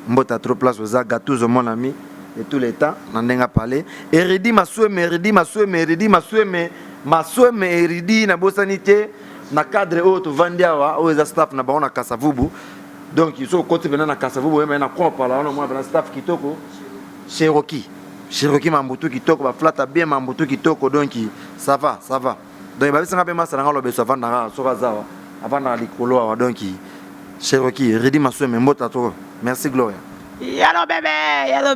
A: mbota trop place aux gâteaux mon ami et tout le temps nandenga parler Eridi Masoueme Eridi na bosanité na cadre auto vandiawa o staff na baona kasavubu donc ils sont côté venant na kasavubu mais na quoi parler on moi na staff kitoko Cherokee mambutu kitoko ba flata bien mambutu kitoko donc ça va donc ba bisanga be masalanga lo beso vanda so bazawa avant dans les couloirs donc Cherokee Redi Masoueme mbota to merci Gloria.
B: Yallo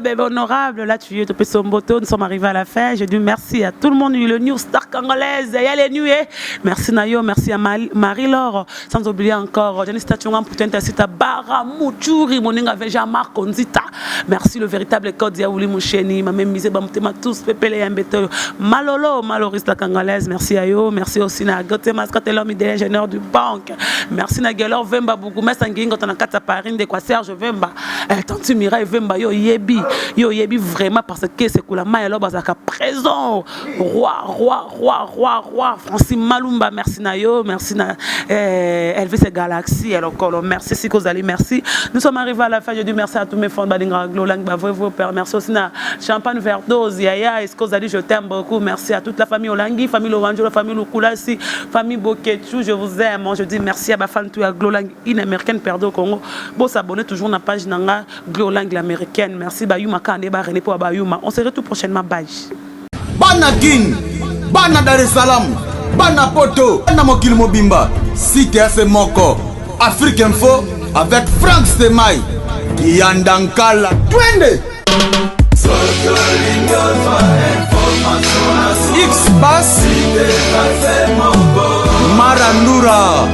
B: bébé honorable, là tu es de Pesomboto, nous sommes arrivés à la fin. Je dis merci à tout le monde, le New Star congolaise, Yalé Nué. Merci Nayo, merci à Marie-Laure. Sans oublier encore, Janice Tachungan pour t'interciter Bara Mouchouri, Moninga Veja-Marc Konzita. Merci le véritable code Yaouli Moucheni, ma même misé Bamtema tous, Pépé les Mbeto, Malolo, Maloris la congolaise, merci à yo, merci aussi à Gotemas Katelom, idée ingénieur du banque. Merci à Gelor Vemba Bougoumès Sanguine, quand on a 4 Paris, de quoi Serge Vemba. Mirai Vemba yo yebi vraiment parce que c'est que la maille bazaka présent roi Francis Malumba merci nayo merci na Elvis Galaxy alors merci Sikozali merci nous sommes arrivés à la fin je dis merci à tous mes fans Badingra Glolang vos père merci aussi na Champagne Verdose Yaya Sikozali je t'aime beaucoup merci à toute la famille Olangi famille Orange la famille Lukulasi famille Boketu je vous aime je dis merci à ma fan tout à Glolang in américaine perdue au Congo bon s'abonner toujours na page nanga langue américaine. Merci Bayuma Kande René pour Bayuma. On se retrouve prochainement. Bye.
C: Bana King, Bana Dar es Salaam, Bana Poto, Bana Mokil Mobimba, CTF Moko, Afrique Info avec Franck Stemay, Yandankala, Twende. X-Bass, Marandura.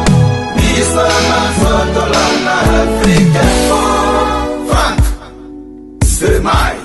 C: Franck Stemay.